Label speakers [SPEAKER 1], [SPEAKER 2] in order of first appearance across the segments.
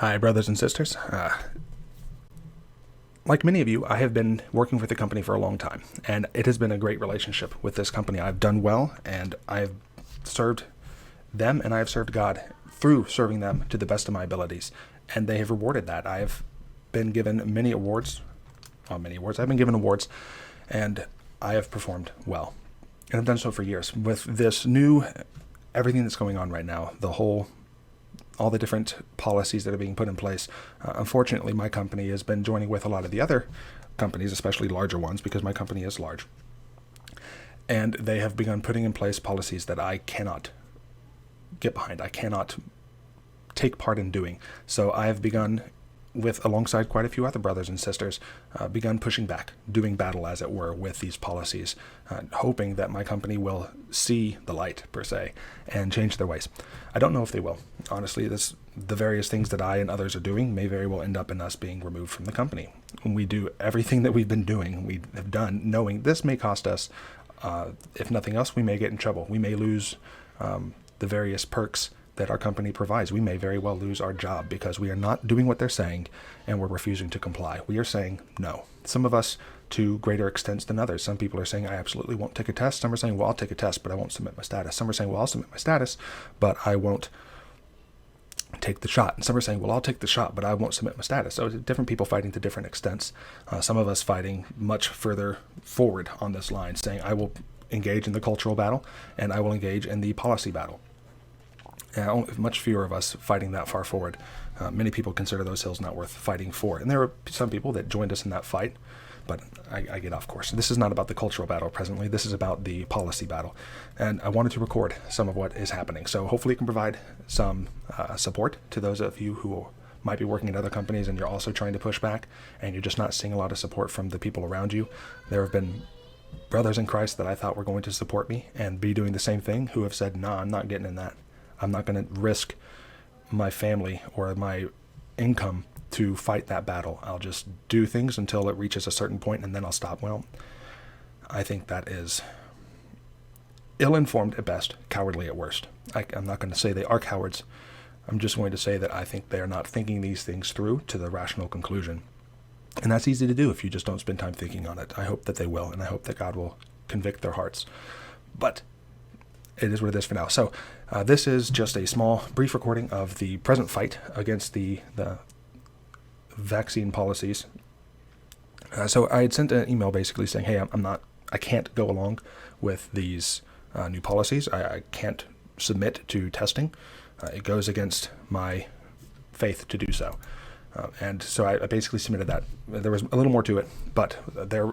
[SPEAKER 1] Hi, brothers and sisters. Like many of you, I have been working for the company for a long time, and it has been a great relationship with this company. I've done well, and I've served them, and I have served God through serving them to the best of my abilities, and they have rewarded that. I have been given many awards. I've been given awards, and I have performed well, and I've done so for years. With this new, everything that's going on right now, all the different policies that are being put in place. Unfortunately, my company has been joining with a lot of the other companies, especially larger ones, because my company is large. And they have begun putting in place policies that I cannot get behind. I cannot take part in doing. So I have begun, alongside quite a few other brothers and sisters, begun pushing back, doing battle, as it were, with these policies, hoping that my company will see the light, per se, and change their ways. I don't know if they will. Honestly, the various things that I and others are doing may very well end up in us being removed from the company. When we do everything that we've been doing, we have done, knowing this may cost us, if nothing else, we may get in trouble. We may lose the various perks that our company provides. We may very well lose our job because we are not doing what they're saying and we're refusing to comply. We are saying no. Some of us to greater extents than others. Some people are saying, I absolutely won't take a test. Some are saying, well, I'll take a test, but I won't submit my status. Some are saying, well, I'll submit my status, but I won't take the shot. And some are saying, well, I'll take the shot, but I won't submit my status. So different people fighting to different extents. Some of us fighting much further forward on this line, saying, I will engage in the cultural battle and I will engage in the policy battle. Much fewer of us fighting that far forward. Many people consider those hills not worth fighting for. And there are some people that joined us in that fight, but I get off course. This is not about the cultural battle presently. This is about the policy battle. And I wanted to record some of what is happening. So hopefully it can provide some support to those of you who might be working at other companies and you're also trying to push back and you're just not seeing a lot of support from the people around you. There have been brothers in Christ that I thought were going to support me and be doing the same thing who have said, nah, I'm not getting in that. I'm not going to risk my family or my income to fight that battle. I'll just do things until it reaches a certain point and then I'll stop. Well, I think that is ill-informed at best, cowardly at worst. I'm not going to say they are cowards. I'm just going to say that I think they are not thinking these things through to the rational conclusion. And that's easy to do if you just don't spend time thinking on it. I hope that they will, and I hope that God will convict their hearts. But it is what it is for now. So this is just a small, brief recording of the present fight against the vaccine policies. So I had sent an email basically saying, hey, I can't go along with these new policies. I can't submit to testing. It goes against my faith to do so. And so I basically submitted that. There was a little more to it, but their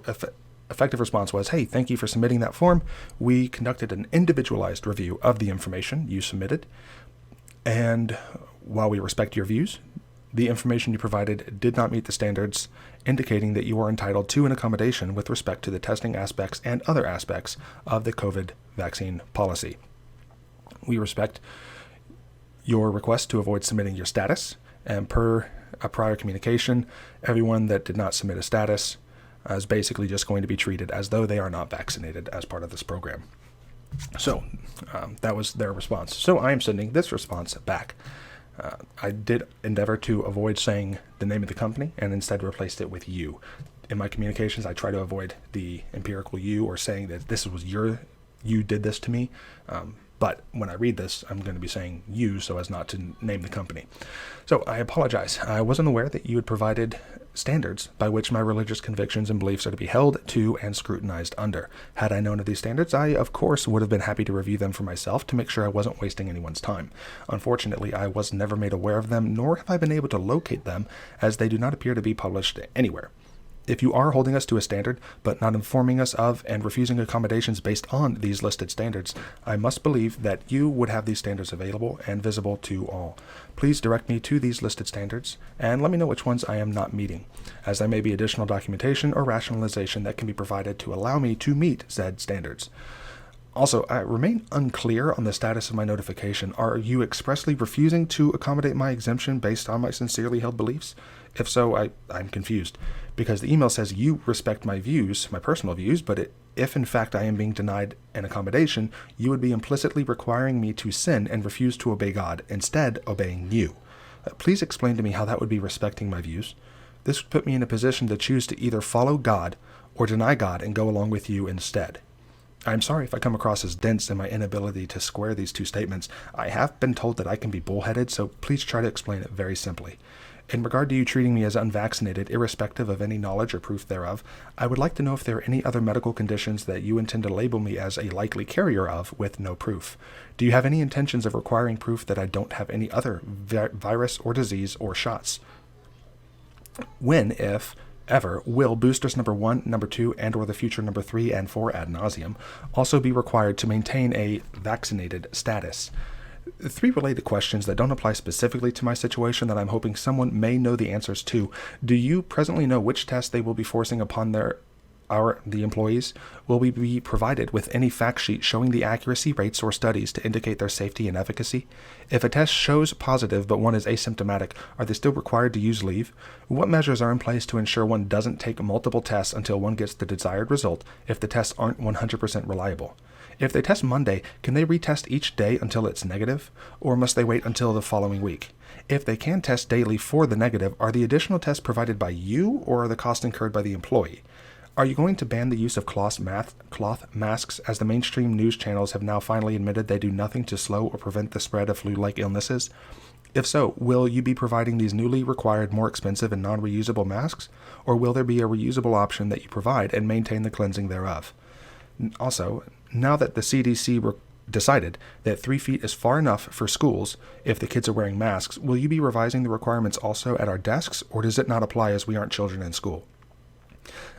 [SPEAKER 1] effective response was, hey, thank you for submitting that form. We conducted an individualized review of the information you submitted. And while we respect your views, the information you provided did not meet the standards, indicating that you are entitled to an accommodation with respect to the testing aspects and other aspects of the COVID vaccine policy. We respect your request to avoid submitting your status, and per a prior communication, everyone that did not submit a status is basically just going to be treated as though they are not vaccinated as part of this program. So that was their response. So I am sending this response back. I did endeavor to avoid saying the name of the company and instead replaced it with you. In my communications, I try to avoid the empirical you or saying that this was you did this to me. But when I read this, I'm going to be saying you so as not to name the company. So I apologize. I wasn't aware that you had provided standards by which my religious convictions and beliefs are to be held to and scrutinized under. Had I known of these standards, I, of course, would have been happy to review them for myself to make sure I wasn't wasting anyone's time. Unfortunately, I was never made aware of them, nor have I been able to locate them, as they do not appear to be published anywhere. If you are holding us to a standard, but not informing us of and refusing accommodations based on these listed standards, I must believe that you would have these standards available and visible to all. Please direct me to these listed standards, and let me know which ones I am not meeting, as there may be additional documentation or rationalization that can be provided to allow me to meet said standards. Also, I remain unclear on the status of my notification. Are you expressly refusing to accommodate my exemption based on my sincerely held beliefs? If so, I'm confused, because the email says you respect my views, my personal views, but if in fact I am being denied an accommodation, you would be implicitly requiring me to sin and refuse to obey God, instead obeying you. Please explain to me how that would be respecting my views. This would put me in a position to choose to either follow God or deny God and go along with you instead. I'm sorry if I come across as dense in my inability to square these two statements. I have been told that I can be bullheaded, so please try to explain it very simply. In regard to you treating me as unvaccinated, irrespective of any knowledge or proof thereof, I would like to know if there are any other medical conditions that you intend to label me as a likely carrier of with no proof. Do you have any intentions of requiring proof that I don't have any other virus or disease or shots? When, if ever, will boosters number 1, number 2, and or the future number 3 and 4 ad nauseum also be required to maintain a vaccinated status? 3 related questions that don't apply specifically to my situation that I'm hoping someone may know the answers to. Do you presently know which tests they will be forcing upon the employees? Will we be provided with any fact sheet showing the accuracy rates or studies to indicate their safety and efficacy? If a test shows positive but one is asymptomatic, are they still required to use leave? What measures are in place to ensure one doesn't take multiple tests until one gets the desired result if the tests aren't 100% reliable? If they test Monday, can they retest each day until it's negative, or must they wait until the following week? If they can test daily for the negative, are the additional tests provided by you, or are the costs incurred by the employee? Are you going to ban the use of cloth masks, as the mainstream news channels have now finally admitted they do nothing to slow or prevent the spread of flu-like illnesses? If so, will you be providing these newly required, more expensive and non-reusable masks, or will there be a reusable option that you provide and maintain the cleansing thereof? Also, now that the CDC decided that 3 feet is far enough for schools if the kids are wearing masks, will you be revising the requirements also at our desks, or does it not apply as we aren't children in school?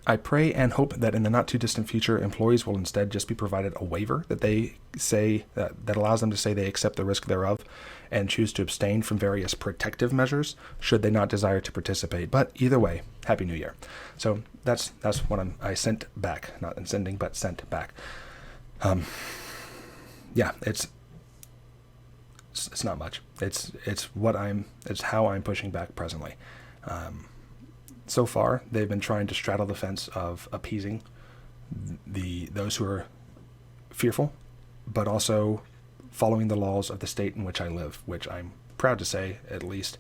[SPEAKER 1] I pray and hope that in the not-too-distant future, employees will instead just be provided a waiver that they say that allows them to say they accept the risk thereof and choose to abstain from various protective measures should they not desire to participate. But either way, Happy New Year. So that's what I sent back, not in sending, but sent back. Yeah, it's not much. It's how I'm pushing back presently. So far, they've been trying to straddle the fence of appeasing those who are fearful, but also following the laws of the state in which I live, which I'm proud to say, at least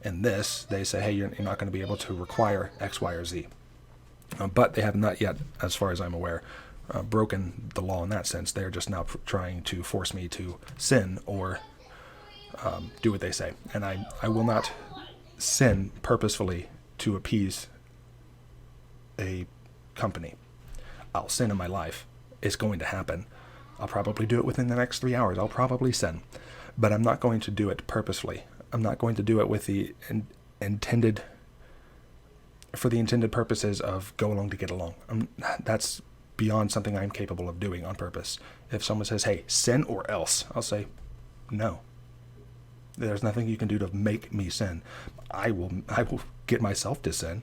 [SPEAKER 1] in this, they say, hey, you're not going to be able to require X, Y, or Z. But they have not yet, as far as I'm aware, broken the law in that sense. They're just now trying to force me to sin or do what they say. And I will not sin purposefully to appease a company. I'll sin in my life. It's going to happen. I'll probably do it within the next 3 hours. I'll probably sin. But I'm not going to do it purposefully. I'm not going to do it with the intended purposes of go along to get along. That's beyond something I'm capable of doing on purpose. If someone says, hey, sin or else, I'll say, no. There's nothing you can do to make me sin. I will get myself to sin,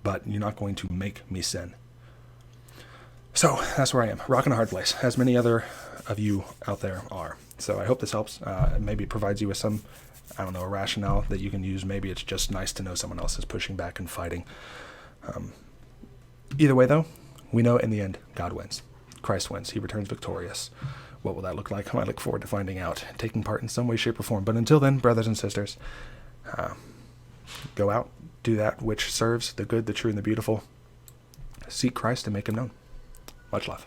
[SPEAKER 1] but you're not going to make me sin. So that's where I am, rocking a hard place, as many other of you out there are. So I hope this helps. Maybe it provides you with some, a rationale that you can use. Maybe it's just nice to know someone else is pushing back and fighting. Either way, though, we know in the end, God wins. Christ wins. He returns victorious. What will that look like? I look forward to finding out, taking part in some way, shape, or form. But until then, brothers and sisters, go out, do that which serves the good, the true, and the beautiful. Seek Christ and make him known. Much love.